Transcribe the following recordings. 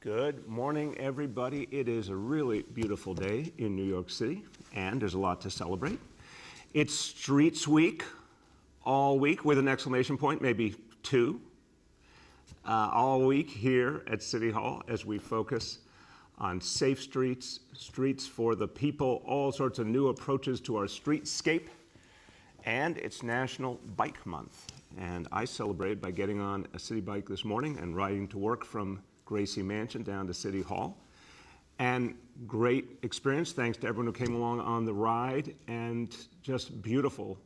Good morning, everybody. It is a really beautiful day in New York City, and there's a lot to celebrate. It's Streets Week, all week, with an exclamation point, maybe two, all week here at City Hall as we focus on safe streets, streets for the people, all sorts of new approaches to our streetscape. And it's National Bike Month. And I celebrated by getting on a city bike this morning and riding to work from Gracie Mansion down to City Hall. And great experience, thanks to everyone who came along on the ride, and just beautiful.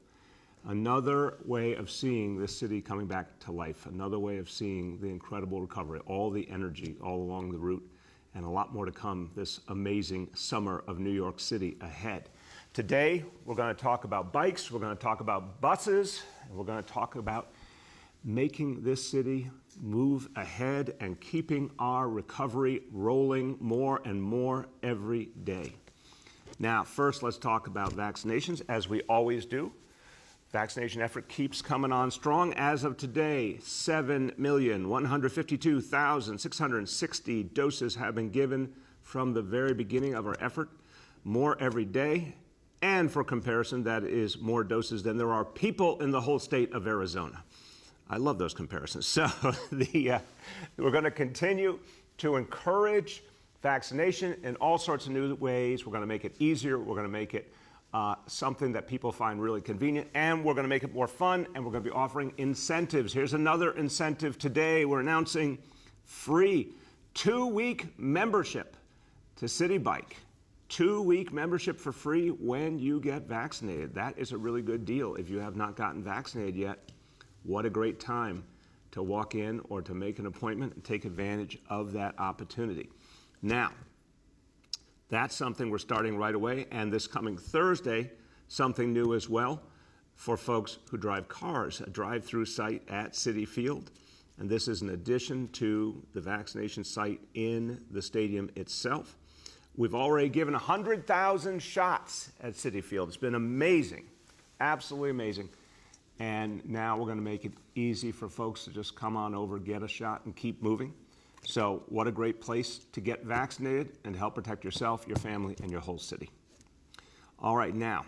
Another way of seeing this city coming back to life, another way of seeing the incredible recovery, all the energy all along the route, and a lot more to come this amazing summer of New York City ahead. Today, we're going to talk about bikes, we're going to talk about buses, and we're going to talk about making this city move ahead and keeping our recovery rolling more and more every day. Now, first, let's talk about vaccinations, as we always do. Vaccination effort keeps coming on strong. As of today, 7,152,660 doses have been given from the very beginning of our effort, more every day. And for comparison, that is more doses than there are people in the whole state of Arizona. I love those comparisons. So we're going to continue to encourage vaccination in all sorts of new ways. We're going to make it easier. We're going to make it something that people find really convenient. And we're going to make it more fun. And we're going to be offering incentives. Here's another incentive today. We're announcing free 2-week membership to CITYBIKE. 2-week membership for free when you get vaccinated. That is a really good deal. If you have not gotten vaccinated yet, what a great time to walk in or to make an appointment and take advantage of that opportunity. Now, that's something we're starting right away, and this coming Thursday, something new as well for folks who drive cars, a drive-through site at Citi Field. And this is in addition to the vaccination site in the stadium itself. We've already given 100,000 shots at Citi Field. It's been amazing, absolutely amazing. And now we're going to make it easy for folks to just come on over, get a shot, and keep moving. So what a great place to get vaccinated and help protect yourself, your family, and your whole city. All right, now,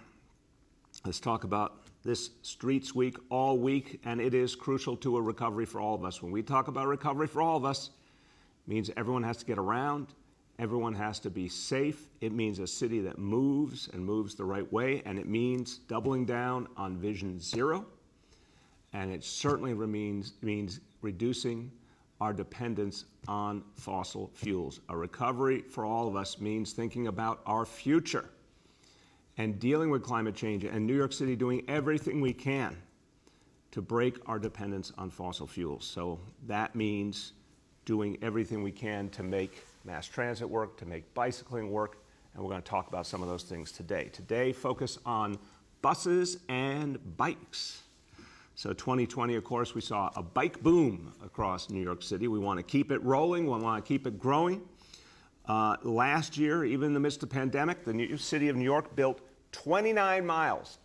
let's talk about this Streets Week all week, and it is crucial to a recovery for all of us. When we talk about recovery for all of us, it means everyone has to get around. Everyone has to be safe. It means a city that moves and moves the right way, and it means doubling down on Vision Zero, and it certainly means reducing our dependence on fossil fuels. A recovery for all of us means thinking about our future and dealing with climate change, and New York City doing everything we can to break our dependence on fossil fuels. So that means doing everything we can to make mass transit work, to make bicycling work, and we're going to talk about some of those things today. Today, focus on buses and bikes. So 2020, of course, we saw a bike boom across New York City. We want to keep it rolling. We want to keep it growing. Last year, even in the midst of the pandemic, the new city of New York built 29 miles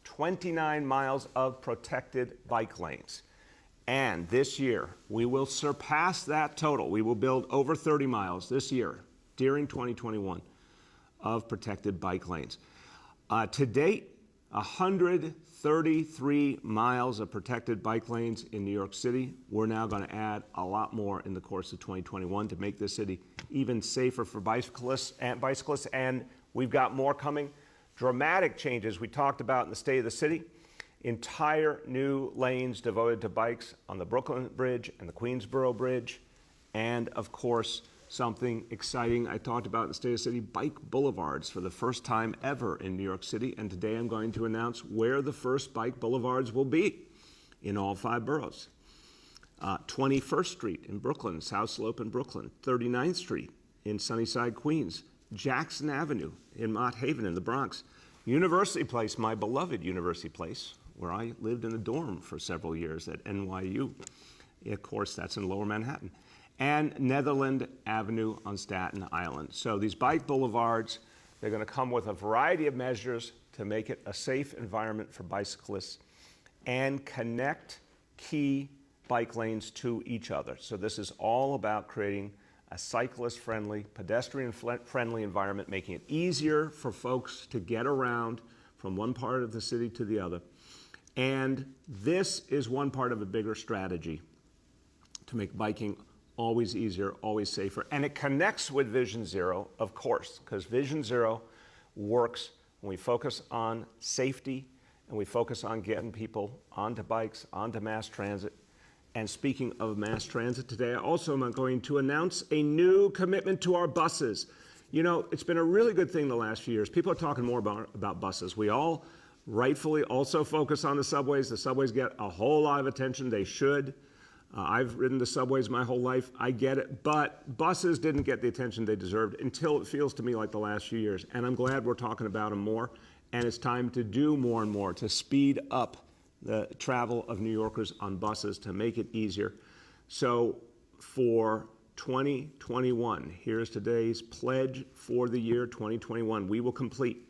of protected bike lanes. And this year, we will surpass that total. We will build over 30 miles this year, during 2021, of protected bike lanes. To date, 133 miles of protected bike lanes in New York City. We're now going to add a lot more in the course of 2021 to make this city even safer for bicyclists, and we've got more coming. Dramatic changes we talked about in the State of the City. Entire new lanes devoted to bikes on the Brooklyn Bridge and the Queensboro Bridge. And of course, something exciting I talked about in the State of the City, bike boulevards for the first time ever in New York City. And today I'm going to announce where the first bike boulevards will be in all 5 boroughs. 21st Street in Brooklyn, South Slope in Brooklyn, 39th Street in Sunnyside, Queens, Jackson Avenue in Mott Haven in the Bronx, University Place, my beloved University Place, where I lived in a dorm for several years at NYU. Of course, that's in Lower Manhattan. And Netherland Avenue on Staten Island. So these bike boulevards, they're going to come with a variety of measures to make it a safe environment for bicyclists and connect key bike lanes to each other. So this is all about creating a cyclist-friendly, pedestrian-friendly environment, making it easier for folks to get around from one part of the city to the other. And this is one part of a bigger strategy to make biking always easier, always safer. And it connects with Vision Zero, of course, because Vision Zero works when we focus on safety and we focus on getting people onto bikes, onto mass transit. And speaking of mass transit today, I also am going to announce a new commitment to our buses. You know, it's been a really good thing the last few years. People are talking more about buses. We all rightfully also focus on the subways. The subways get a whole lot of attention. They should. I've ridden the subways my whole life. I get it. But buses didn't get the attention they deserved until it feels to me like the last few years. And I'm glad we're talking about them more. And it's time to do more and more to speed up the travel of New Yorkers on buses to make it easier. So for 2021, here's today's pledge for the year 2021. We will complete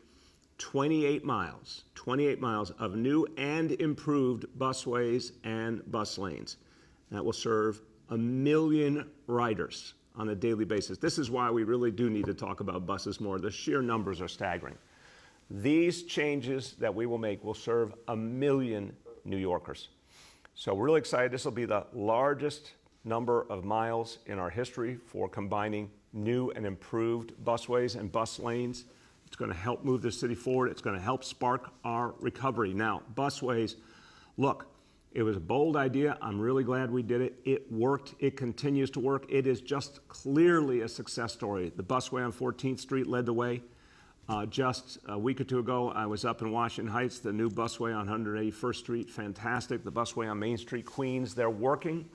28 miles of new and improved busways and bus lanes. That will serve 1 million riders on a daily basis. This is why we really do need to talk about buses more. The sheer numbers are staggering. These changes that we will make will serve 1 million New Yorkers. So we're really excited. This will be the largest number of miles in our history for combining new and improved busways and bus lanes. It's going to help move the city forward. It's going to help spark our recovery. Now, busways, look, it was a bold idea. I'm really glad we did it. It worked. It continues to work. It is just clearly a success story. The busway on 14th Street led the way. Just a week or two ago, I was up in Washington Heights, the new busway on 181st Street, fantastic. The busway on Main Street, Queens, they're working.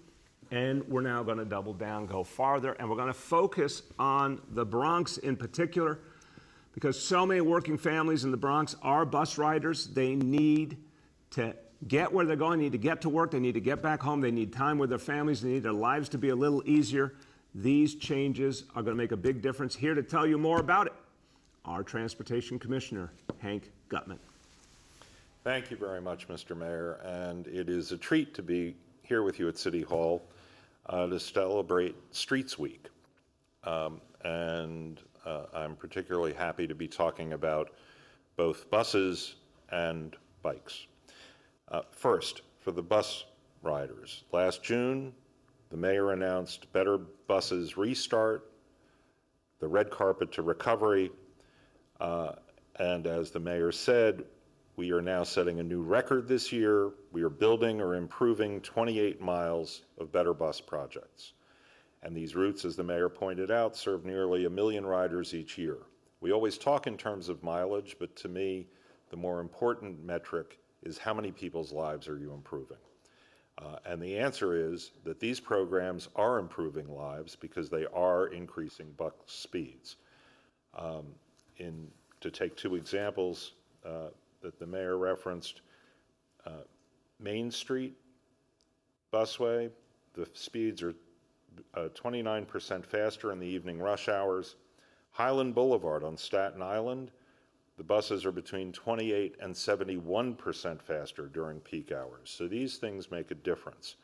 And we're now going to double down, go farther, and we're going to focus on the Bronx in particular, because so many working families in the Bronx are bus riders. They need to get where they're going, they need to get to work, they need to get back home, they need time with their families, they need their lives to be a little easier. These changes are going to make a big difference. Here to tell you more about it, our Transportation Commissioner, Hank Gutman. Thank you very much, Mr. Mayor, and it is a treat to be here with you at City Hall to celebrate Streets Week. I'm particularly happy to be talking about both buses and bikes. First, for the bus riders, last June, the mayor announced Better Buses Restart, the red carpet to recovery, and as the mayor said, we are now setting a new record this year. We are building or improving 28 miles of Better Bus projects. And these routes, as the mayor pointed out, serve nearly 1 million riders each year. We always talk in terms of mileage, but to me, the more important metric is how many people's lives are you improving? And the answer is that these programs are improving lives because they are increasing bus speeds. To take two examples that the mayor referenced, Main Street busway, the speeds are 29% faster in the evening rush hours. Highland Boulevard on Staten Island, the buses are between 28 and 71% faster during peak hours. So these things make a difference.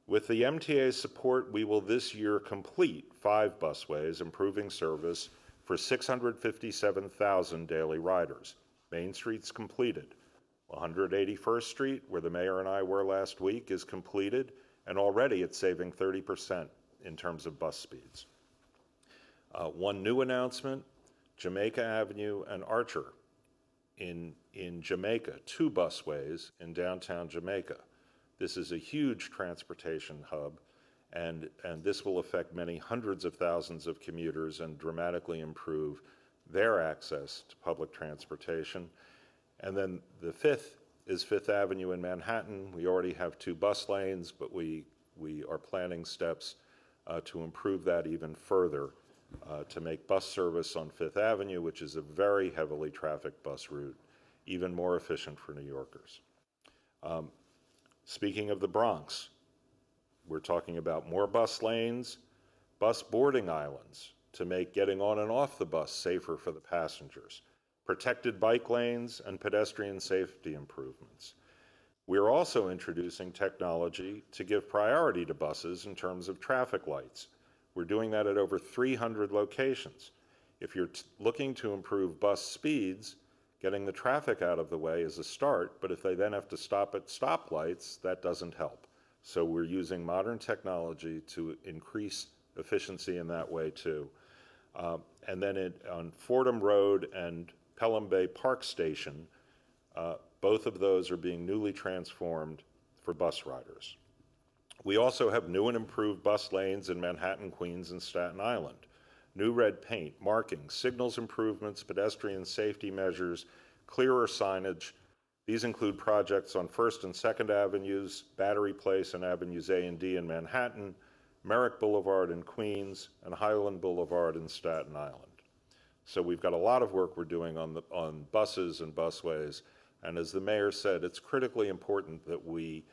With the MTA's support, we will this year complete 5 busways, improving service for 657,000 daily riders. Main Street's completed. 181st Street, where the mayor and I were last week, is completed, and already it's saving 30% in terms of bus speeds. One new announcement, Jamaica Avenue and Archer. In Jamaica, 2 busways in downtown Jamaica. This is a huge transportation hub, and this will affect many hundreds of thousands of commuters and dramatically improve their access to public transportation. And then the 5th is 5th Avenue in Manhattan. We already have 2 bus lanes, but we are planning steps to improve that even further, to make bus service on 5th Avenue, which is a very heavily trafficked bus route, even more efficient for New Yorkers. Speaking of the Bronx, we're talking about more bus lanes, bus boarding islands to make getting on and off the bus safer for the passengers, protected bike lanes, and pedestrian safety improvements. We're also introducing technology to give priority to buses in terms of traffic lights. We're doing that at over 300 locations. If you're looking to improve bus speeds, getting the traffic out of the way is a start, but if they then have to stop at stoplights, that doesn't help. So we're using modern technology to increase efficiency in that way too. And then on Fordham Road and Pelham Bay Park Station, both of those are being newly transformed for bus riders. We also have new and improved bus lanes in Manhattan, Queens, and Staten Island. New red paint, markings, signals improvements, pedestrian safety measures, clearer signage. These include projects on 1st and 2nd Avenues, Battery Place and Avenues A and D in Manhattan, Merrick Boulevard in Queens, and Highland Boulevard in Staten Island. So we've got a lot of work we're doing on buses and busways, and as the mayor said, it's critically important that we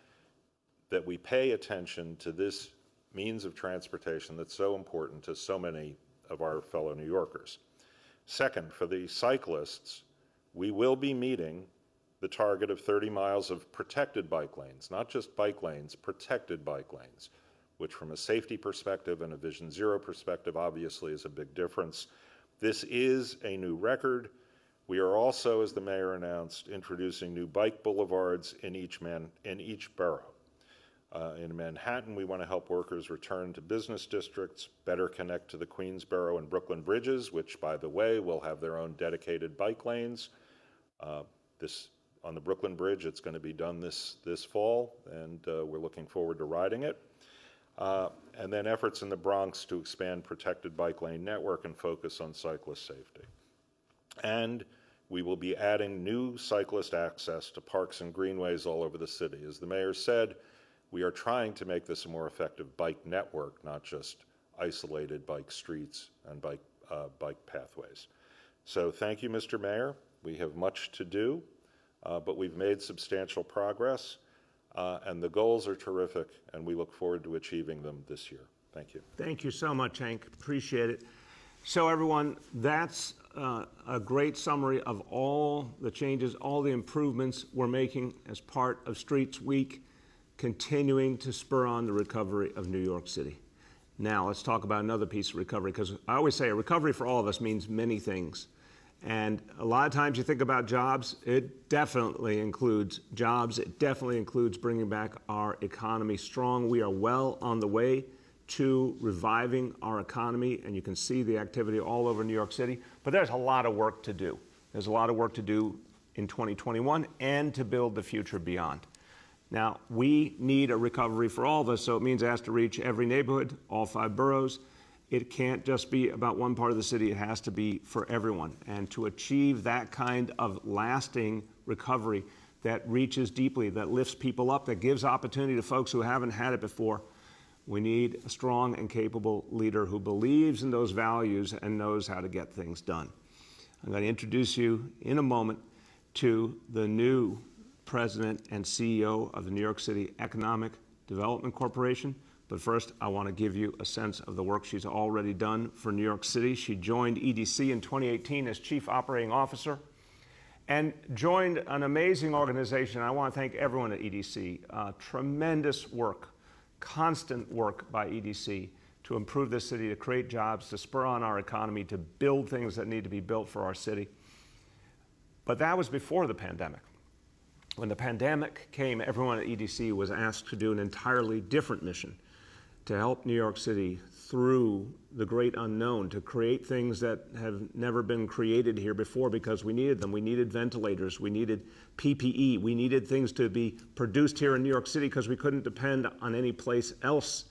pay attention to this means of transportation that's so important to so many of our fellow New Yorkers. Second, for the cyclists, we will be meeting the target of 30 miles of protected bike lanes, not just bike lanes, protected bike lanes, which from a safety perspective and a Vision Zero perspective obviously is a big difference. This is a new record. We are also, as the mayor announced, introducing new bike boulevards in each borough. In Manhattan, we want to help workers return to business districts, better connect to the Queensboro and Brooklyn bridges, which, by the way, will have their own dedicated bike lanes. On the Brooklyn Bridge, it's going to be done this fall, and we're looking forward to riding it. And then efforts in the Bronx to expand protected bike lane network and focus on cyclist safety. And we will be adding new cyclist access to parks and greenways all over the city. As the mayor said, we are trying to make this a more effective bike network, not just isolated bike streets and bike pathways. So thank you, Mr. Mayor. We have much to do, but we've made substantial progress, and the goals are terrific, and we look forward to achieving them this year. Thank you. Thank you so much, Hank. Appreciate it. So everyone, that's a great summary of all the changes, all the improvements we're making as part of Streets Week, continuing to spur on the recovery of New York City. Now, let's talk about another piece of recovery, because I always say a recovery for all of us means many things. And a lot of times you think about jobs, it definitely includes jobs. It definitely includes bringing back our economy strong. We are well on the way to reviving our economy, and you can see the activity all over New York City. But there's a lot of work to do. There's a lot of work to do in 2021 and to build the future beyond. Now, we need a recovery for all of us, so it means it has to reach every neighborhood, all 5 boroughs. It can't just be about one part of the city, it has to be for everyone. And to achieve that kind of lasting recovery that reaches deeply, that lifts people up, that gives opportunity to folks who haven't had it before, we need a strong and capable leader who believes in those values and knows how to get things done. I'm going to introduce you in a moment to the new President and CEO of the New York City Economic Development Corporation. But first, I want to give you a sense of the work she's already done for New York City. She joined EDC in 2018 as Chief Operating Officer and joined an amazing organization. I want to thank everyone at EDC. Tremendous work, constant work by EDC to improve this city, to create jobs, to spur on our economy, to build things that need to be built for our city. But that was before the pandemic. When the pandemic came, everyone at EDC was asked to do an entirely different mission, to help New York City through the great unknown, to create things that have never been created here before because we needed them. We needed ventilators, we needed PPE, we needed things to be produced here in New York City because we couldn't depend on any place else.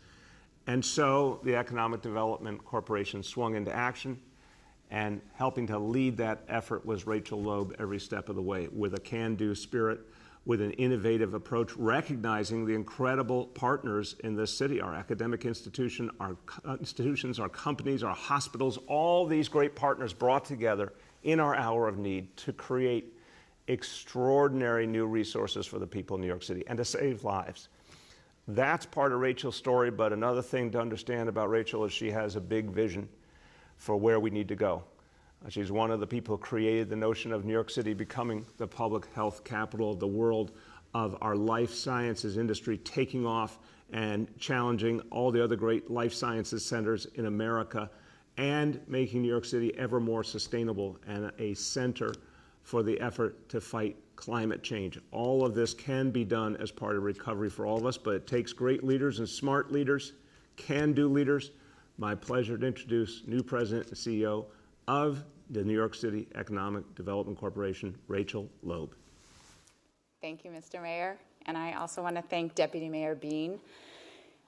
And so the Economic Development Corporation swung into action, and helping to lead that effort was Rachel Loeb every step of the way, with a can-do spirit, with an innovative approach, recognizing the incredible partners in this city, our academic institutions, our companies, our hospitals, all these great partners brought together in our hour of need to create extraordinary new resources for the people in New York City and to save lives. That's part of Rachel's story, but another thing to understand about Rachel is she has a big vision for where we need to go. She's one of the people who created the notion of New York City becoming the public health capital of the world, of our life sciences industry taking off and challenging all the other great life sciences centers in America, and making New York City ever more sustainable and a center for the effort to fight climate change. All of this can be done as part of recovery for all of us, but it takes great leaders and smart leaders, can-do leaders. My pleasure to introduce new President and CEO of the New York City Economic Development Corporation, Rachel Loeb. Thank you, Mr. Mayor. And I also want to thank Deputy Mayor Bean.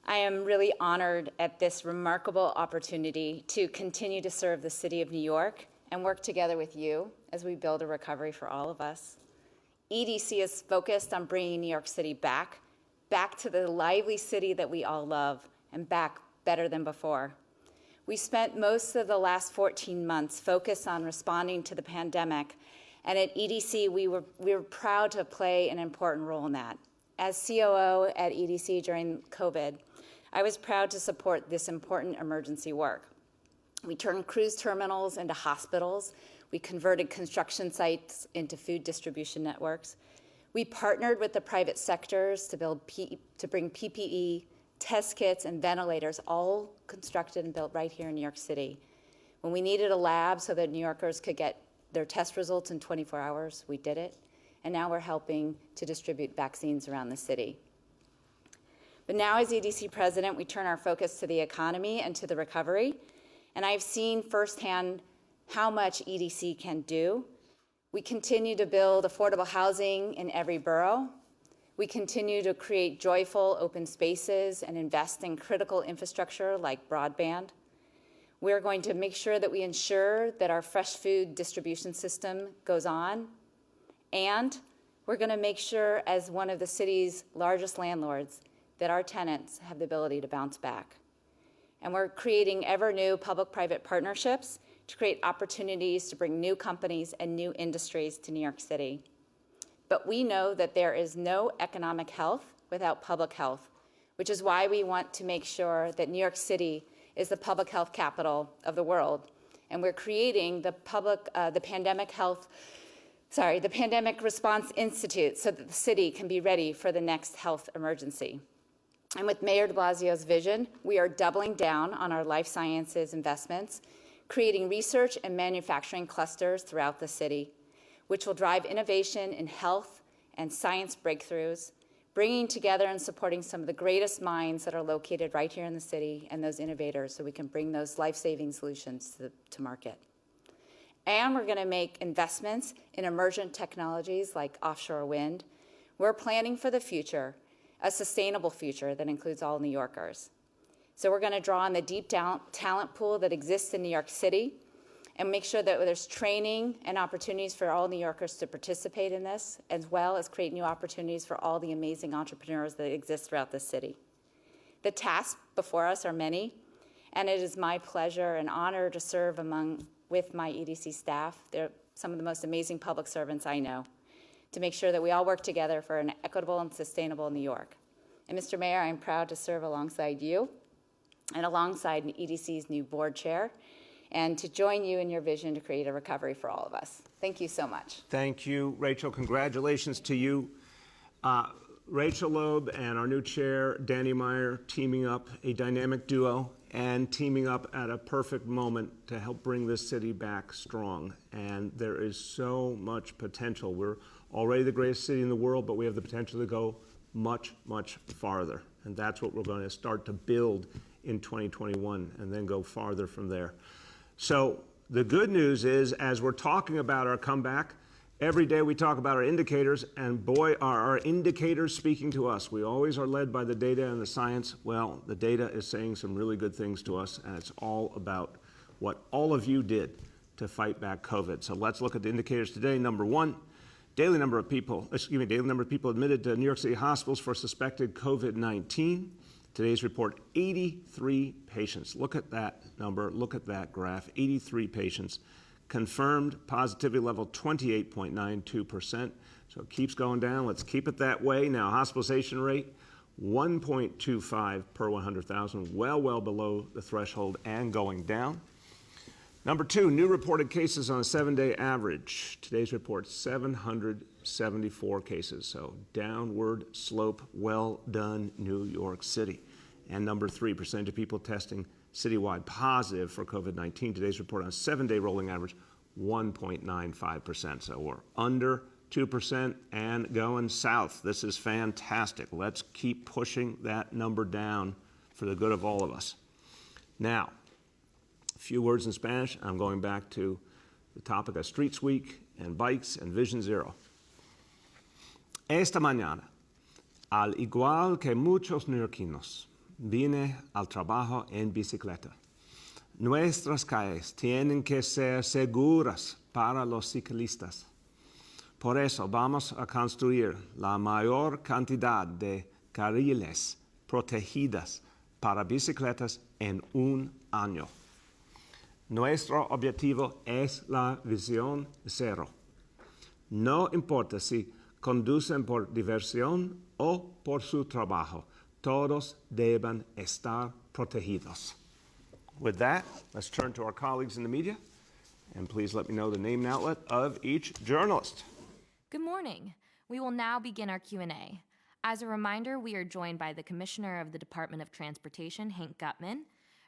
I am really honored at this remarkable opportunity to continue to serve the City of New York and work together with you as we build a recovery for all of us. EDC is focused on bringing New York City back to the lively city that we all love, and back better than before. We spent most of the last 14 months focused on responding to the pandemic, and at EDC, we were proud to play an important role in that. As COO at EDC during COVID, I was proud to support this important emergency work. We turned cruise terminals into hospitals. We converted construction sites into food distribution networks. We partnered with the private sectors to bring PPE, test kits, and ventilators, all constructed and built right here in New York City. When we needed a lab so that New Yorkers could get their test results in 24 hours, we did it. And now we're helping to distribute vaccines around the city. But now as EDC president, we turn our focus to the economy and to the recovery. And I've seen firsthand how much EDC can do. We continue to build affordable housing in every borough. We continue to create joyful open spaces and invest in critical infrastructure like broadband. We're going to make sure that we ensure that our fresh food distribution system goes on. And we're going to make sure, as one of the city's largest landlords, that our tenants have the ability to bounce back. And we're creating ever new public-private partnerships to create opportunities to bring new companies and new industries to New York City. But we know that there is no economic health without public health, which is why we want to make sure that New York City is the public health capital of the world. And we're creating the Pandemic Response Institute so that the city can be ready for the next health emergency. And with Mayor de Blasio's vision, we are doubling down on our life sciences investments, creating research and manufacturing clusters throughout the city, which will drive innovation in health and science breakthroughs, bringing together and supporting some of the greatest minds that are located right here in the city and those innovators so we can bring those life-saving solutions to market. And we're going to make investments in emergent technologies like offshore wind. We're planning for the future, a sustainable future that includes all New Yorkers. So we're going to draw on the deep talent pool that exists in New York City and make sure that there's training and opportunities for all New Yorkers to participate in this, as well as create new opportunities for all the amazing entrepreneurs that exist throughout the city. The tasks before us are many, and it is my pleasure and honor to serve with my EDC staff. They're some of the most amazing public servants I know, to make sure that we all work together for an equitable and sustainable New York. And Mr. Mayor, I'm proud to serve alongside you and alongside EDC's new board chair, and to join you in your vision to create a recovery for all of us. Thank you so much. Thank you, Rachel. Congratulations to you. Rachel Loeb and our new chair, Danny Meyer, teaming up, a dynamic duo, and teaming up at a perfect moment to help bring this city back strong. And there is so much potential. We're already the greatest city in the world, but we have the potential to go much, much farther. And that's what we're going to start to build in 2021 and then go farther from there. So the good news is, as we're talking about our comeback, every day we talk about our indicators, and boy, are our indicators speaking to us. We always are led by the data and the science. Well, the data is saying some really good things to us, and it's all about what all of you did to fight back COVID. So let's look at the indicators today. Number one, daily number of people admitted to New York City hospitals for suspected COVID-19. Today's report, 83 patients. Look at that number, look at that graph, 83 patients. Confirmed positivity level 28.92%. So it keeps going down, let's keep it that way. Now hospitalization rate, 1.25 per 100,000, well below the threshold and going down. Number 2, new reported cases on a 7-day average. Today's report, 774 cases. So downward slope. Well done, New York City. And number 3, percentage of people testing citywide positive for COVID-19. Today's report on a 7-day rolling average, 1.95%. So we're under 2% and going south. This is fantastic. Let's keep pushing that number down for the good of all of us. Now, a few words in Spanish. I'm going back to the topic of Streets Week and bikes and Vision Zero. Esta mañana, al igual que muchos neoyorquinos, vine al trabajo en bicicleta. Nuestras calles tienen que ser seguras para los ciclistas. Por eso vamos a construir la mayor cantidad de carriles protegidas para bicicletas en un año. Nuestro objetivo es la visión cero. No importa si conducen por diversión o por su trabajo, todos deben estar protegidos. With that, let's turn to our colleagues in the media, and please let me know the name and outlet of each journalist. Good morning. We will now begin our Q&A. As a reminder, we are joined by the Commissioner of the Department of Transportation, Hank Gutman,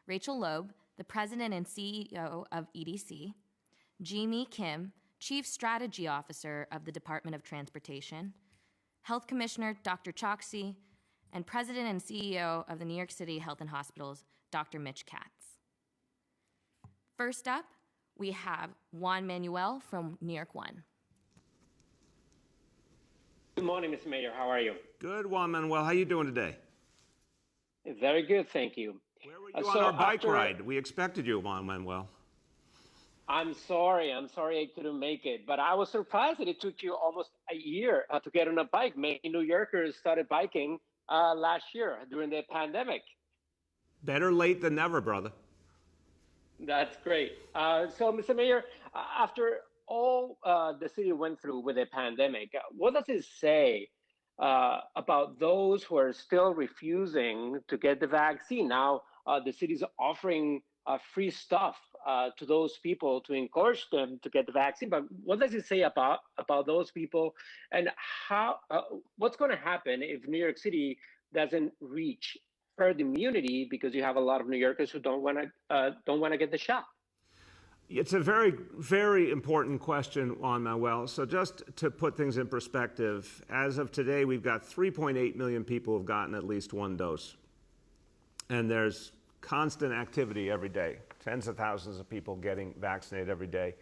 Rachel Loeb, the President and CEO of EDC, Jimmy Kim, Chief Strategy Officer of the Department of Transportation, Health Commissioner Dr. Choksi, and President and CEO of the New York City Health and Hospitals, Dr. Mitch Katz. First up, we have Juan Manuel from New York One. Good morning, Mr. Mayor. How are you? Good, Juan Manuel. How you doing today? Very good, thank you. Where were you on our bike ride? We expected you, Juan Manuel. I'm sorry I couldn't make it, but I was surprised that it took you almost a year to get on a bike. Many New Yorkers started biking last year during the pandemic. Better late than never, brother. That's great. So, Mr. Mayor, after all the city went through with the pandemic, what does it say about those who are still refusing to get the vaccine? Now, the city's offering free stuff to those people to encourage them to get the vaccine. But what does it say about those people, and how? What's going to happen if New York City doesn't reach herd immunity because you have a lot of New Yorkers who don't want to get the shot? It's a very, very important question, Juan Manuel. So just to put things in perspective, as of today, we've got 3.8 million people who have gotten at least one dose. And there's constant activity every day, tens of thousands of people getting vaccinated every day.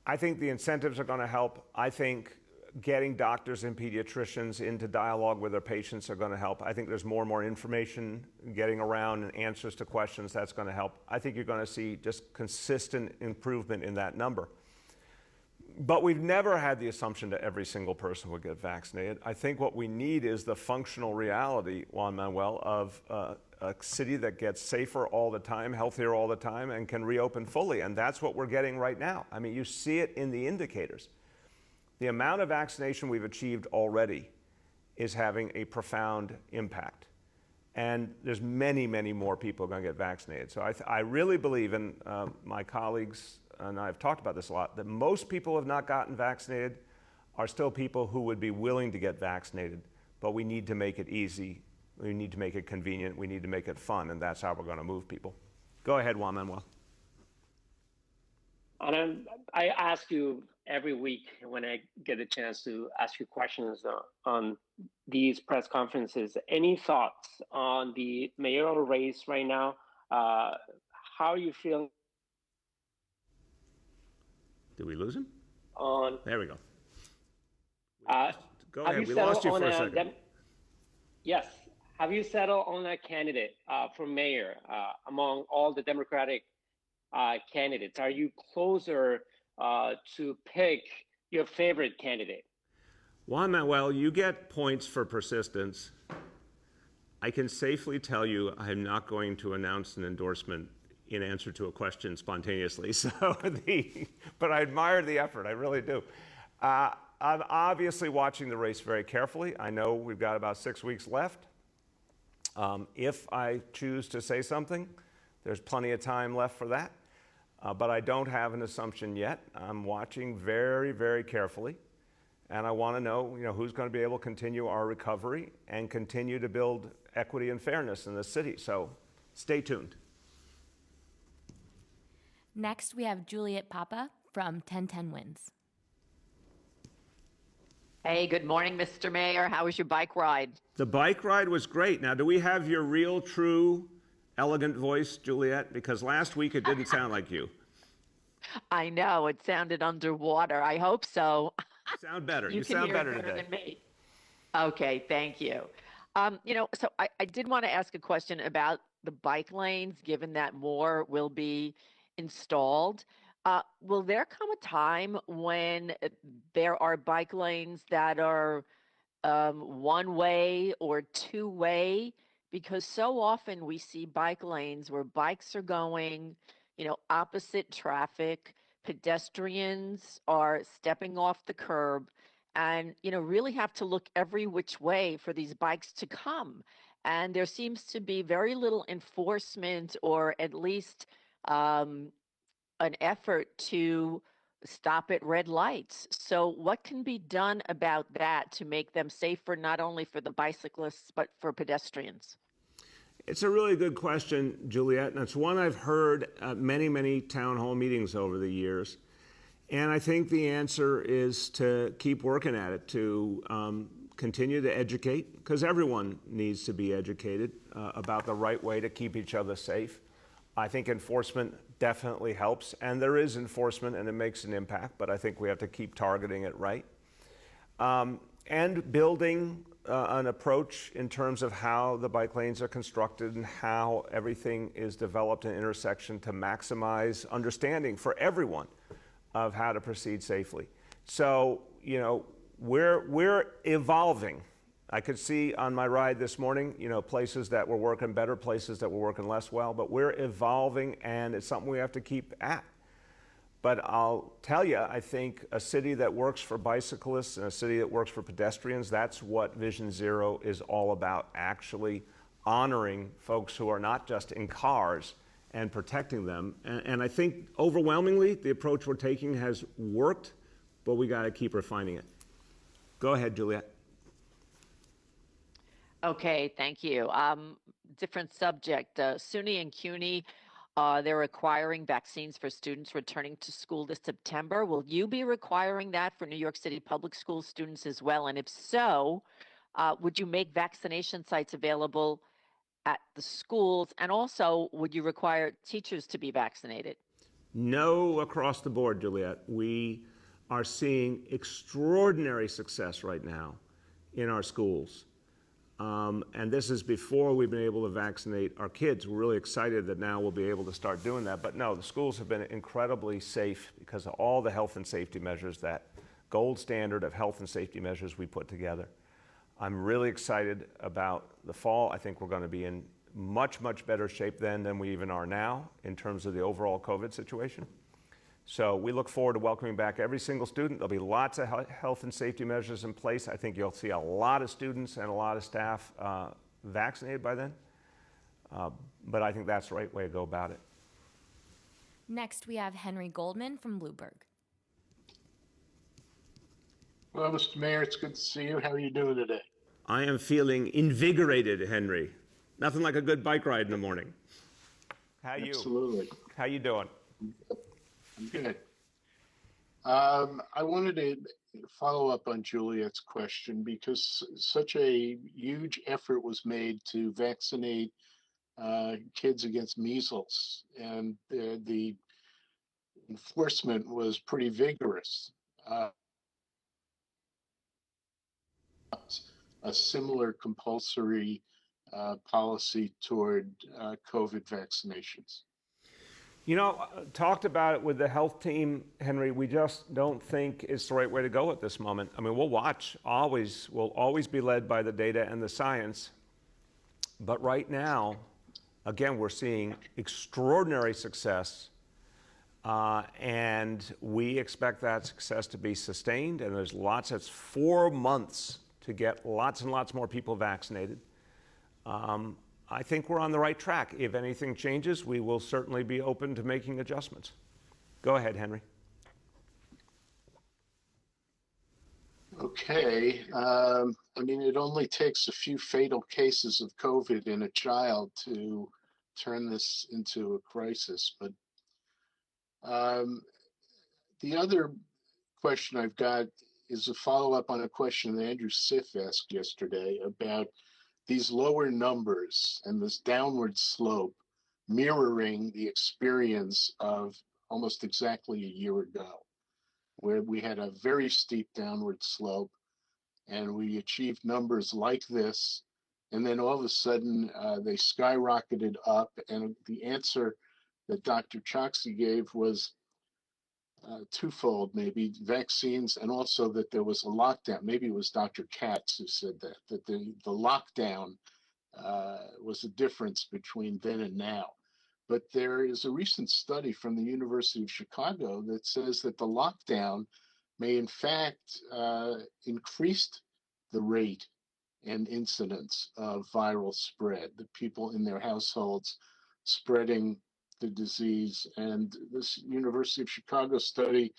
I think the incentives are going to help. I think getting doctors and pediatricians into dialogue with their patients are going to help. I think there's more and more information getting around and answers to questions. That's going to help. I think you're going to see just consistent improvement in that number. But we've never had the assumption that every single person would get vaccinated. I think what we need is the functional reality, Juan Manuel, of a city that gets safer all the time, healthier all the time, and can reopen fully. And that's what we're getting right now. I mean, you see it in the indicators. The amount of vaccination we've achieved already is having a profound impact. And there's many, many more people going to get vaccinated. So I really believe, and my colleagues and I have talked about this a lot, that most people who have not gotten vaccinated are still people who would be willing to get vaccinated. But we need to make it easy. We need to make it convenient. We need to make it fun. And that's how we're going to move people. Go ahead, Juan Manuel. And I ask you every week when I get a chance to ask you questions on these press conferences. Any thoughts on the mayoral race right now? How are you feeling? Did we lose him? There we go. Go ahead. We lost you for a second. Yes. Have you settled on a candidate for mayor among all the Democratic candidates? Are you closer to pick your favorite candidate? Juan Manuel, you get points for persistence. I can safely tell you I'm not going to announce an endorsement in answer to a question spontaneously. But I admire the effort, I really do. I'm obviously watching the race very carefully. I know we've got about 6 weeks left. If I choose to say something, there's plenty of time left for that. But I don't have an assumption yet. I'm watching very, very carefully. And I want to know, who's going to be able to continue our recovery and continue to build equity and fairness in the city. So stay tuned. Next, we have Juliet Papa from 1010 Wins. Hey, good morning, Mr. Mayor. How was your bike ride? The bike ride was great. Now, do we have your real, true, elegant voice, Juliet? Because last week it didn't sound like you. I know, it sounded underwater. I hope so. You sound better. You can sound hear better it today. than me. Okay, thank you. So I did want to ask a question about the bike lanes, given that more will be installed. Will there come a time when there are bike lanes that are one way or two way? Because so often we see bike lanes where bikes are going, opposite traffic, pedestrians are stepping off the curb, and, really have to look every which way for these bikes to come. And there seems to be very little enforcement, or at least an effort to stop at red lights. So what can be done about that to make them safer, not only for the bicyclists, but for pedestrians? It's a really good question, Juliet, and it's one I've heard at many, many town hall meetings over the years. And I think the answer is to keep working at it, to continue to educate, because everyone needs to be educated about the right way to keep each other safe. I think enforcement definitely helps, and there is enforcement and it makes an impact, but I think we have to keep targeting it right. And building an approach in terms of how the bike lanes are constructed and how everything is developed in intersection to maximize understanding for everyone of how to proceed safely. So, we're evolving. I could see on my ride this morning, places that were working better, places that were working less well, but we're evolving and it's something we have to keep at. But I'll tell you, I think a city that works for bicyclists and a city that works for pedestrians, that's what Vision Zero is all about, actually honoring folks who are not just in cars and protecting them. And I think overwhelmingly, the approach we're taking has worked, but we got to keep refining it. Go ahead, Juliet. Okay, thank you. Different subject. SUNY and CUNY, they're requiring vaccines for students returning to school this September. Will you be requiring that for New York City public school students as well? And if so, would you make vaccination sites available at the schools? And also, would you require teachers to be vaccinated? No, across the board, Juliet. We are seeing extraordinary success right now in our schools. And this is before we've been able to vaccinate our kids. We're really excited that now we'll be able to start doing that. But no, the schools have been incredibly safe because of all the health and safety measures, that gold standard of health and safety measures we put together. I'm really excited about the fall. I think we're going to be in much, much better shape then than we even are now in terms of the overall COVID situation. So we look forward to welcoming back every single student. There'll be lots of health and safety measures in place. I think you'll see a lot of students and a lot of staff vaccinated by then. But I think that's the right way to go about it. Next, we have Henry Goldman from Bloomberg. Well, Mr. Mayor, it's good to see you. How are you doing today? I am feeling invigorated, Henry. Nothing like a good bike ride in the morning. Absolutely. How you doing? I'm good. I wanted to follow up on Juliet's question because such a huge effort was made to vaccinate kids against measles, and the enforcement was pretty vigorous. A similar compulsory policy toward COVID vaccinations. Talked about it with the health team, Henry. We just don't think it's the right way to go at this moment. I mean, we'll watch. We'll always be led by the data and the science. But right now, again, we're seeing extraordinary success. And we expect that success to be sustained. And it's 4 months to get lots and lots more people vaccinated. I think we're on the right track. If anything changes, we will certainly be open to making adjustments. Go ahead, Henry. Okay. I mean, it only takes a few fatal cases of COVID in a child to turn this into a crisis. But the other question I've got is a follow-up on a question that Andrew Sif asked yesterday about these lower numbers and this downward slope mirroring the experience of almost exactly a year ago, where we had a very steep downward slope and we achieved numbers like this. And then all of a sudden, they skyrocketed up. And the answer that Dr. Choksi gave was twofold, maybe vaccines, and also that there was a lockdown. Maybe it was Dr. Katz who said that the lockdown was a difference between then and now. But there is a recent study from the University of Chicago that says that the lockdown may in fact increase the rate and incidence of viral spread, the people in their households spreading the disease. And this University of Chicago study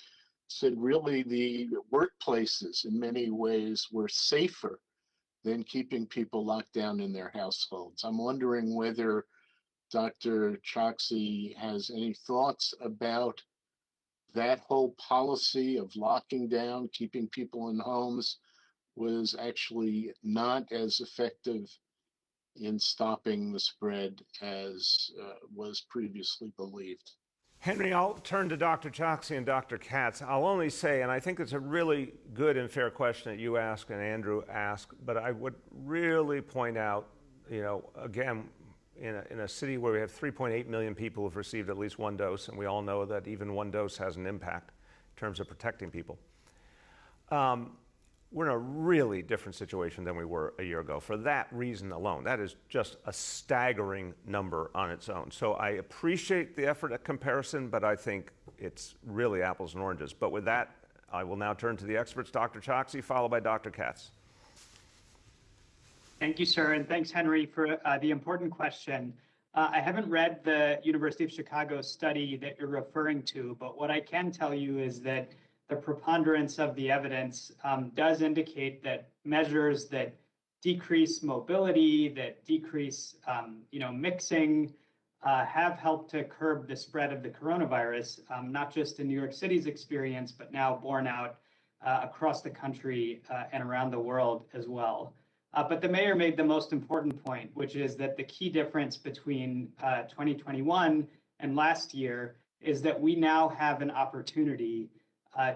said really the workplaces in many ways were safer than keeping people locked down in their households. I'm wondering whether Dr. Choksi has any thoughts about that whole policy of locking down, keeping people in homes, was actually not as effective in stopping the spread as was previously believed. Henry, I'll turn to Dr. Choksi and Dr. Katz. I'll only say, and I think it's a really good and fair question that you ask and Andrew asked, but I would really point out, again, in a city where we have 3.8 million people who've received at least one dose, and we all know that even one dose has an impact in terms of protecting people. We're in a really different situation than we were a year ago for that reason alone. That is just a staggering number on its own. So I appreciate the effort at comparison, but I think it's really apples and oranges. But with that, I will now turn to the experts, Dr. Choksi, followed by Dr. Katz. Thank you, sir, and thanks, Henry, for the important question. I haven't read the University of Chicago study that you're referring to, but what I can tell you is that the preponderance of the evidence does indicate that measures that decrease mobility, that decrease mixing, have helped to curb the spread of the coronavirus, not just in New York City's experience, but now borne out across the country and around the world as well. But the mayor made the most important point, which is that the key difference between 2021 and last year is that we now have an opportunity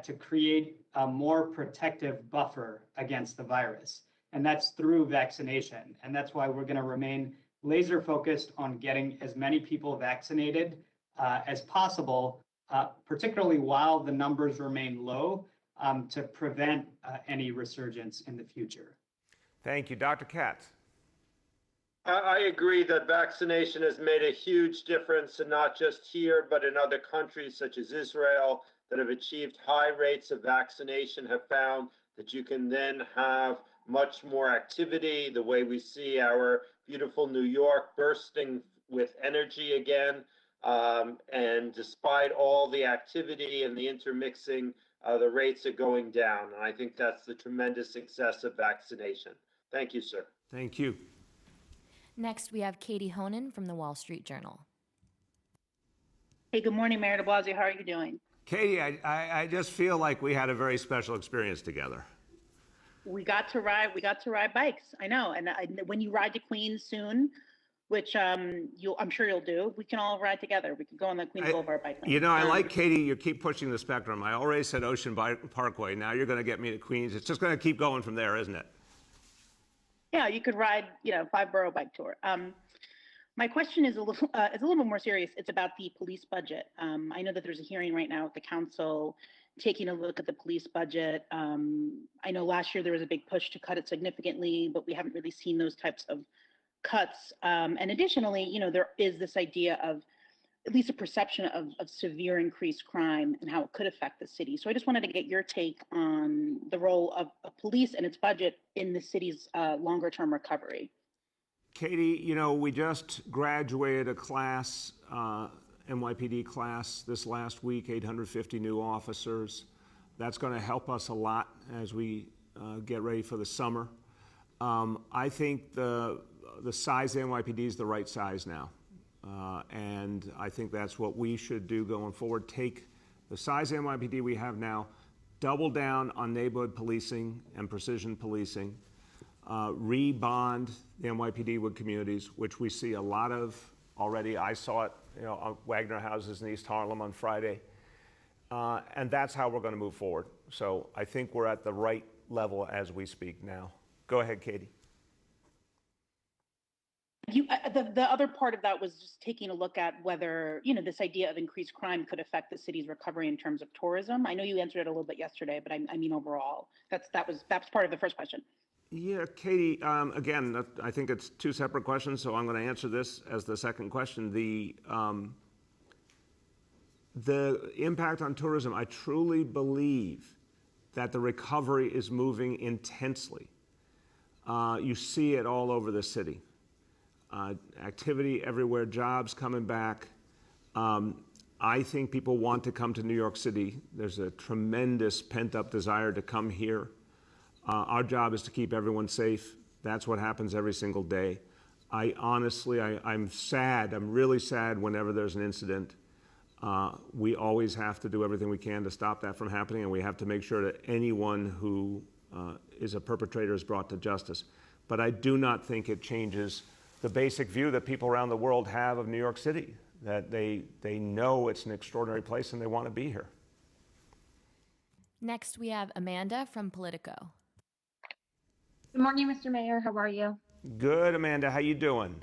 to create a more protective buffer against the virus. And that's through vaccination. And that's why we're going to remain laser focused on getting as many people vaccinated as possible, particularly while the numbers remain low, to prevent any resurgence in the future. Thank you. Dr. Katz. I agree that vaccination has made a huge difference, and not just here, but in other countries such as Israel that have achieved high rates of vaccination have found that you can then have much more activity, the way we see our beautiful New York bursting with energy again. And despite all the activity and the intermixing, the rates are going down. And I think that's the tremendous success of vaccination. Thank you, sir. Thank you. Next, we have Katie Honan from the Wall Street Journal. Hey, good morning, Mayor de Blasio. How are you doing? Katie, I just feel like we had a very special experience together. We got to ride bikes. I know. And when you ride to Queens soon, which I'm sure you'll do, we can all ride together. We can go on the Queens Boulevard bike lane. I like, Katie, you keep pushing the spectrum. I already said Ocean Parkway. Now you're going to get me to Queens. It's just going to keep going from there, isn't it? Yeah, you could ride, 5-borough bike tour. My question is it's a little bit more serious. It's about the police budget. I know that there's a hearing right now at the council taking a look at the police budget. I know last year there was a big push to cut it significantly, but we haven't really seen those types of cuts. And additionally, there is this idea of at least a perception of severe increased crime and how it could affect the city. So I just wanted to get your take on the role of police and its budget in the city's longer term recovery. Katie, we just graduated a class NYPD class this last week, 850 new officers. That's going to help us a lot as we get ready for the summer. I think the size of the NYPD is the right size now. And I think that's what we should do going forward. Take the size of NYPD we have now, double down on neighborhood policing and precision policing, re-bond the NYPD with communities, which we see a lot of already. I saw it, on Wagner houses in East Harlem on Friday. And that's how we're going to move forward. So I think we're at the right level as we speak now. Go ahead, Katie. The other part of that was just taking a look at whether, this idea of increased crime could affect the city's recovery in terms of tourism. I know you answered it a little bit yesterday, but I mean overall. That's part of the first question. Yeah, Katie, again, I think it's two separate questions, so I'm going to answer this as the second question. The impact on tourism, I truly believe that the recovery is moving intensely. You see it all over the city. Activity everywhere, jobs coming back. I think people want to come to New York City. There's a tremendous pent-up desire to come here. Our job is to keep everyone safe. That's what happens every single day. I'm sad. I'm really sad whenever there's an incident. We always have to do everything we can to stop that from happening, and we have to make sure that anyone who is a perpetrator is brought to justice. But I do not think it changes the basic view that people around the world have of New York City, that they know it's an extraordinary place and they want to be here. Next, we have Amanda from Politico. Good morning, Mr. Mayor. How are you? Good, Amanda. How you doing?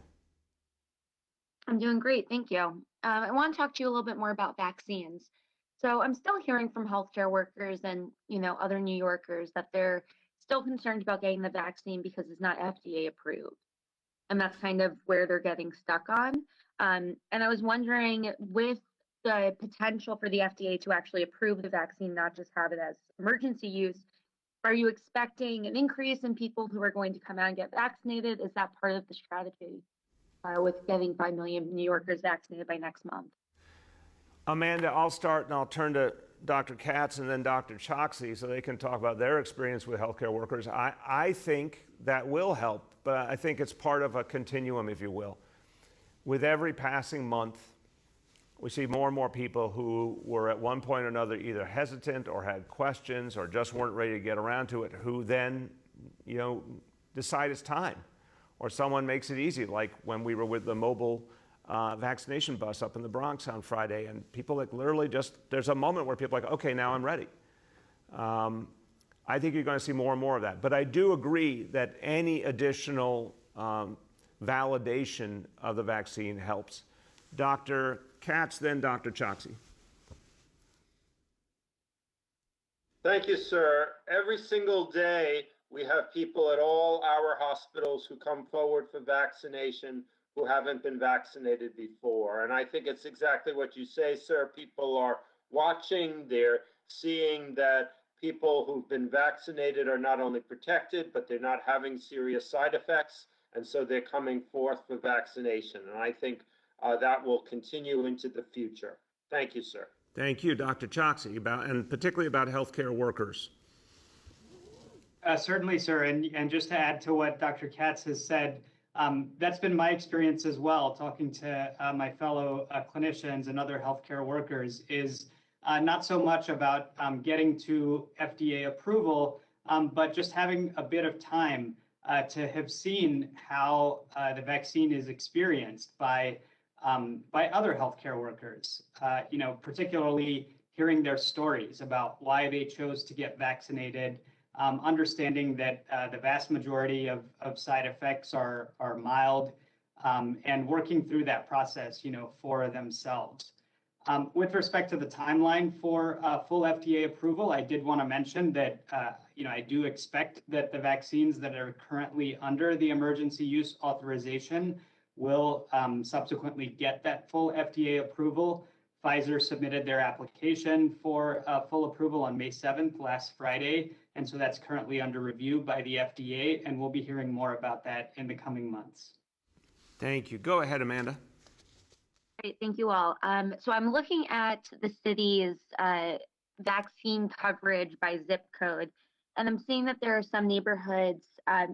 I'm doing great. Thank you. I want to talk to you a little bit more about vaccines. So I'm still hearing from healthcare workers and, other New Yorkers that they're still concerned about getting the vaccine because it's not FDA approved. And that's kind of where they're getting stuck on. And I was wondering, with the potential for the FDA to actually approve the vaccine, not just have it as emergency use, are you expecting an increase in people who are going to come out and get vaccinated? Is that part of the strategy with getting 5 million New Yorkers vaccinated by next month? Amanda, I'll start and I'll turn to Dr. Katz and then Dr. Choksi so they can talk about their experience with healthcare workers. I think that will help, but I think it's part of a continuum, if you will. With every passing month, we see more and more people who were at one point or another either hesitant or had questions or just weren't ready to get around to it, who then, decide it's time. Or someone makes it easy, like when we were with the mobile vaccination bus up in the Bronx on Friday, and people literally there's a moment where people are like, okay, now I'm ready. I think you're going to see more and more of that. But I do agree that any additional validation of the vaccine helps. Dr. Katz, then Dr. Choksi. Thank you, sir. Every single day, we have people at all our hospitals who come forward for vaccination who haven't been vaccinated before. And I think it's exactly what you say, sir. People are watching, they're seeing that people who've been vaccinated are not only protected, but they're not having serious side effects. And so they're coming forth for vaccination. And I think that will continue into the future. Thank you, sir. Thank you, Dr. Choksi, and particularly about healthcare workers. Certainly, sir. And just to add to what Dr. Katz has said, that's been my experience as well, talking to my fellow clinicians and other healthcare workers, is not so much about getting to FDA approval, but just having a bit of time to have seen how the vaccine is experienced by other healthcare workers, particularly hearing their stories about why they chose to get vaccinated, understanding that the vast majority of side effects are mild, and working through that process, for themselves. With respect to the timeline for full FDA approval, I did want to mention that, I do expect that the vaccines that are currently under the emergency use authorization will subsequently get that full FDA approval. Pfizer submitted their application for full approval on May 7th, last Friday, and so that's currently under review by the FDA, and we'll be hearing more about that in the coming months. Thank you. Go ahead, Amanda. Great, thank you all. So I'm looking at the city's vaccine coverage by zip code, and I'm seeing that there are some neighborhoods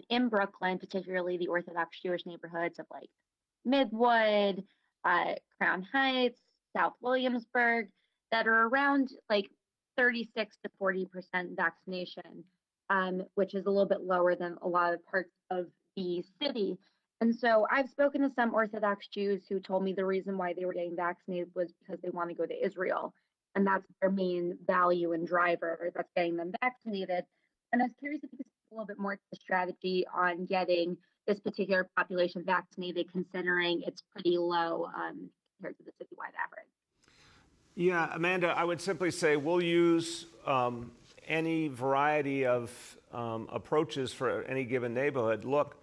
in Brooklyn, particularly the Orthodox Jewish neighborhoods of like Midwood, Crown Heights, South Williamsburg, that are around like 36 to 40% vaccination, which is a little bit lower than a lot of parts of the city. And so I've spoken to some Orthodox Jews who told me the reason why they were getting vaccinated was because they want to go to Israel. And that's their main value and driver that's getting them vaccinated. And I was curious if you could speak a little bit more to the strategy on getting this particular population vaccinated, considering it's pretty low compared to the citywide average. Yeah, Amanda, I would simply say we'll use any variety of approaches for any given neighborhood. Look,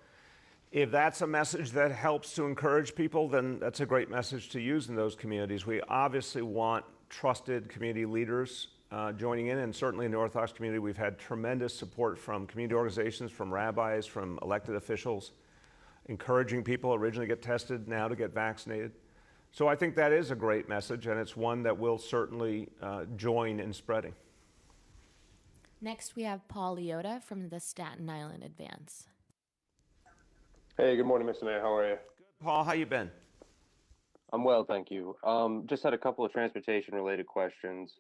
if that's a message that helps to encourage people, then that's a great message to use in those communities. We obviously want trusted community leaders joining in, and certainly in the Orthodox community, we've had tremendous support from community organizations, from rabbis, from elected officials, encouraging people originally to get tested, now to get vaccinated. So I think that is a great message, and it's one that we'll certainly join in spreading. Next, we have Paul Leota from the Staten Island Advance. Hey, good morning, Mr. Mayor. How are you? Good, Paul. How you been? I'm well, thank you. Just had a couple of transportation-related questions.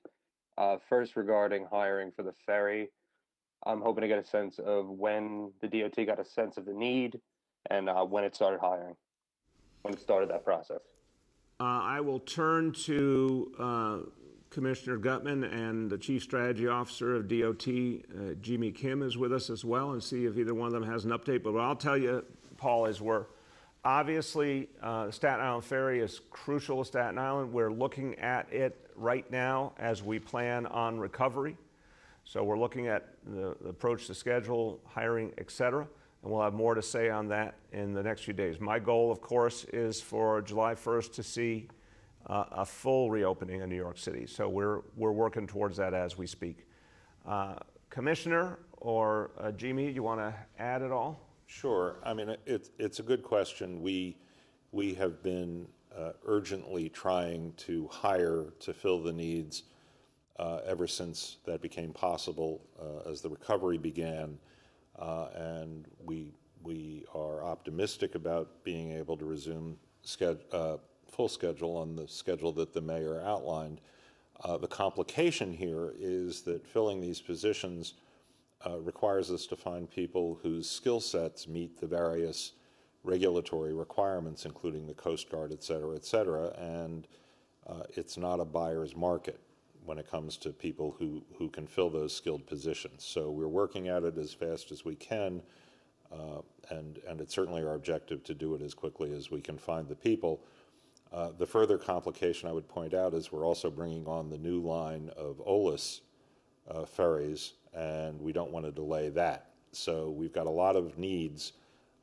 First, regarding hiring for the ferry, I'm hoping to get a sense of when the DOT got a sense of the need and when it started hiring, when it started that process. I will turn to Commissioner Gutman, and the Chief Strategy Officer of DOT, Jimmy Kim, is with us as well, and see if either one of them has an update. But what I'll tell you, Paul, is we're obviously, Staten Island Ferry is crucial to Staten Island. We're looking at it right now as we plan on recovery. So we're looking at the approach to schedule, hiring, et cetera, and we'll have more to say on that in the next few days. My goal, of course, is for July 1st to see a full reopening in New York City. So we're working towards that as we speak. Commissioner or Jimmy, you want to add at all? Sure. I mean, it's a good question. We have been urgently trying to hire to fill the needs ever since that became possible as the recovery began, and we are optimistic about being able to resume full schedule on the schedule that the mayor outlined. The complication here is that filling these positions requires us to find people whose skill sets meet the various regulatory requirements, including the Coast Guard, et cetera, and it's not a buyer's market when it comes to people who can fill those skilled positions. So we're working at it as fast as we can, and it's certainly our objective to do it as quickly as we can find the people. The further complication I would point out is we're also bringing on the new line of OLIS ferries, and we don't want to delay that. So we've got a lot of needs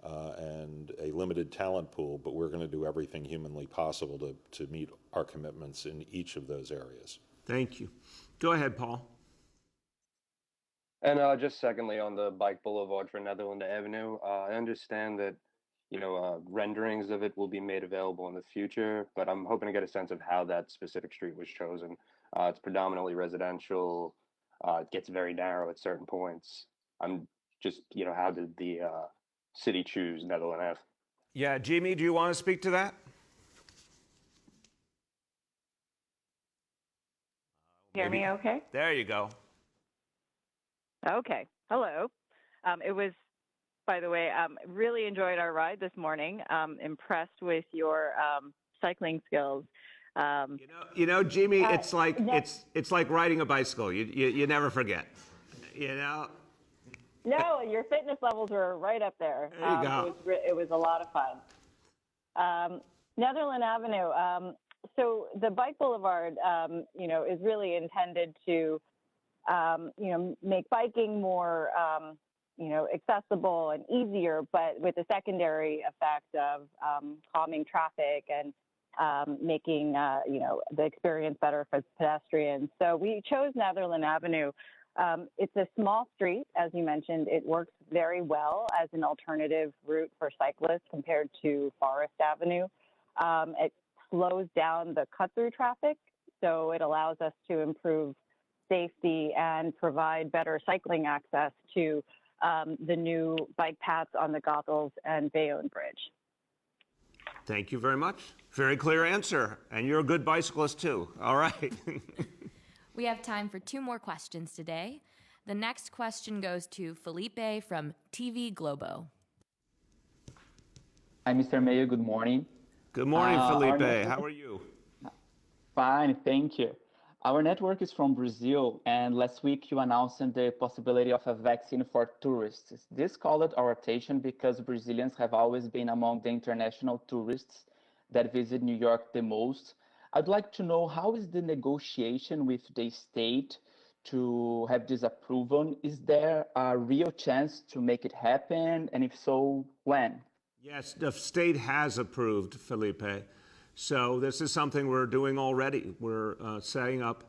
and a limited talent pool, but we're going to do everything humanly possible to meet our commitments in each of those areas. Thank you. Go ahead, Paul. And just secondly, on the bike boulevard for Netherland Avenue, I understand that renderings of it will be made available in the future, but I'm hoping to get a sense of how that specific street was chosen. It's predominantly residential. It gets very narrow at certain points. I'm just, how did the city choose Netherland Ave? Yeah, Jimmy, do you want to speak to that? Hear me okay? There you go. Okay. Hello. It was, by the way, really enjoyed our ride this morning. Impressed with your cycling skills. Jimmy, it's like it's like riding a bicycle. You never forget. No, your fitness levels were right up there. There you go. It was a lot of fun. Netherland Avenue. So the bike boulevard, is really intended to, make biking more, accessible and easier, but with the secondary effect of calming traffic and making, the experience better for pedestrians. So we chose Netherland Avenue. It's a small street, as you mentioned. It works very well as an alternative route for cyclists compared to Forest Avenue. It slows down the cut-through traffic. So it allows us to improve safety and provide better cycling access to the new bike paths on the Goethals and Bayonne Bridge. Thank you very much. Very clear answer. And you're a good bicyclist too. All right. We have time for 2 more questions today. The next question goes to Felipe from TV Globo. Hi, Mr. Mayor. Good morning. Good morning, Felipe. How are you? Fine, thank you. Our network is from Brazil, and last week you announced the possibility of a vaccine for tourists. This called our attention because Brazilians have always been among the international tourists that visit New York the most. I'd like to know, how is the negotiation with the state to have this approval? Is there a real chance to make it happen? And if so, when? Yes, the state has approved, Felipe. So this is something we're doing already. We're setting up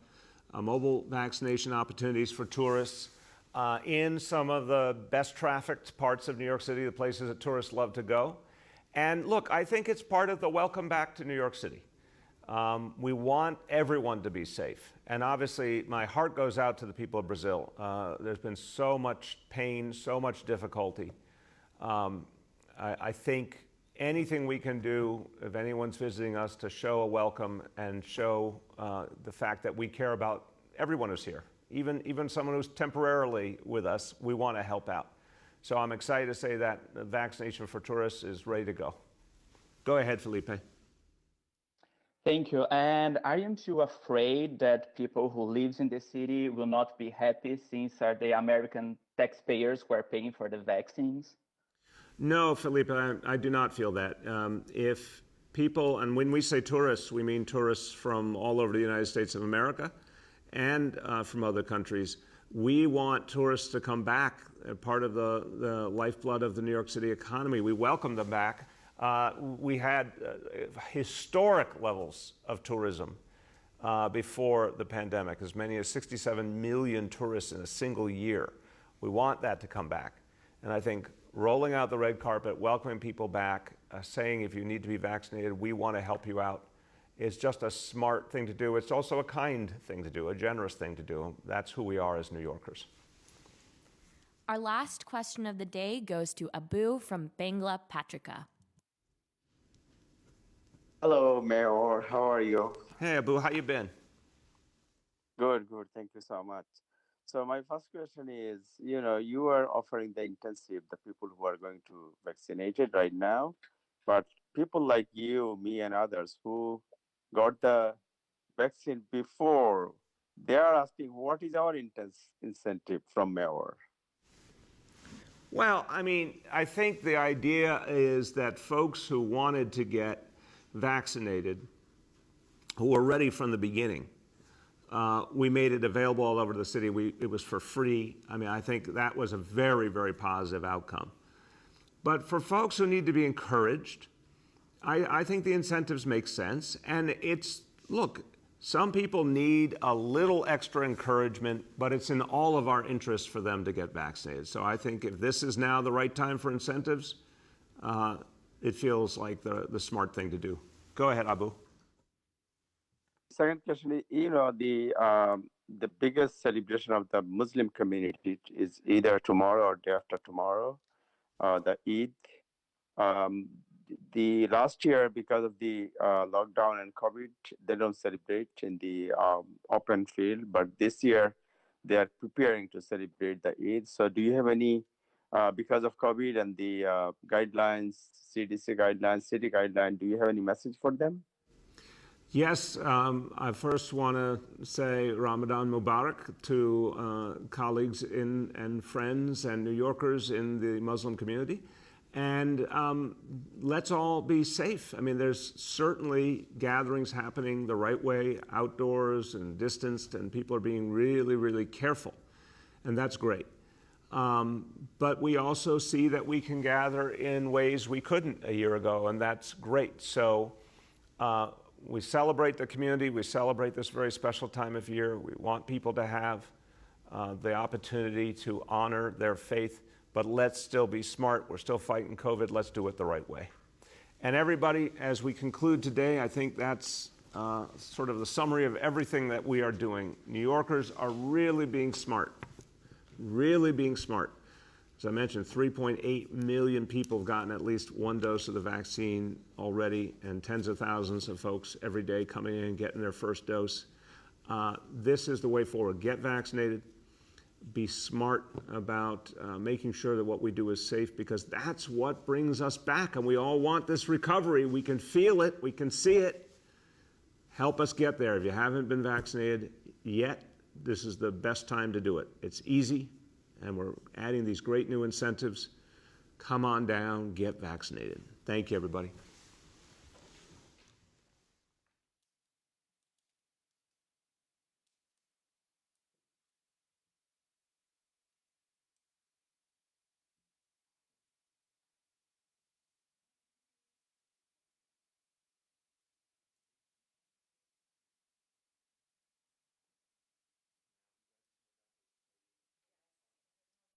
mobile vaccination opportunities for tourists in some of the best trafficked parts of New York City, the places that tourists love to go. And look, I think it's part of the welcome back to New York City. We want everyone to be safe. And obviously, my heart goes out to the people of Brazil. There's been so much pain, so much difficulty. I think anything we can do, if anyone's visiting us, to show a welcome and show the fact that we care about everyone who's here, even someone who's temporarily with us, we want to help out. So I'm excited to say that the vaccination for tourists is ready to go. Go ahead, Felipe. Thank you. And aren't you afraid that people who live in the city will not be happy since are the American taxpayers who are paying for the vaccines? No, Felipe, I do not feel that. If people, and when we say tourists, we mean tourists from all over the United States of America and from other countries. We want tourists to come back, part of the lifeblood of the New York City economy. We welcome them back. We had historic levels of tourism before the pandemic, as many as 67 million tourists in a single year. We want that to come back. And I think rolling out the red carpet, welcoming people back, saying if you need to be vaccinated, we want to help you out, is just a smart thing to do. It's also a kind thing to do, a generous thing to do. That's who we are as New Yorkers. Our last question of the day goes to Abu from Bangla Patrika. Hello, Mayor. How are you? Hey, Abu, how you been? Good, good. Thank you so much. So my first question is, you are offering the intensive, the people who are going to vaccinate it right now, but people like you, me, and others who got the vaccine before, they are asking, what is our incentive from Mayor? Well, I mean, I think the idea is that folks who wanted to get vaccinated, who were ready from the beginning, we made it available all over the city. It was for free. I mean, I think that was a very, very positive outcome. But for folks who need to be encouraged, I think the incentives make sense. And look, some people need a little extra encouragement, but it's in all of our interests for them to get vaccinated. So I think if this is now the right time for incentives, it feels like the smart thing to do. Go ahead, Abu. Second question is, the biggest celebration of the Muslim community is either tomorrow or day after tomorrow, the Eid. The last year, because of the lockdown and COVID, they don't celebrate in the open field, but this year they are preparing to celebrate the Eid. So do you have any, because of COVID and the guidelines, CDC guidelines, city guidelines, do you have any message for them? Yes, I first want to say Ramadan Mubarak to colleagues and friends and New Yorkers in the Muslim community. And let's all be safe. I mean, there's certainly gatherings happening the right way, outdoors and distanced, and people are being really, really careful. And that's great. But we also see that we can gather in ways we couldn't a year ago, and that's great. So we celebrate the community. We celebrate this very special time of year. We want people to have the opportunity to honor their faith, but let's still be smart. We're still fighting COVID. Let's do it the right way. And everybody, as we conclude today, I think that's sort of the summary of everything that we are doing. New Yorkers are really being smart, really being smart. As I mentioned, 3.8 million people have gotten at least one dose of the vaccine already, and tens of thousands of folks every day coming in and getting their first dose. This is the way forward. Get vaccinated. Be smart about making sure that what we do is safe, because that's what brings us back. And we all want this recovery. We can feel it. We can see it. Help us get there. If you haven't been vaccinated yet, this is the best time to do it. It's easy, and we're adding these great new incentives. Come on down, get vaccinated. Thank you, everybody.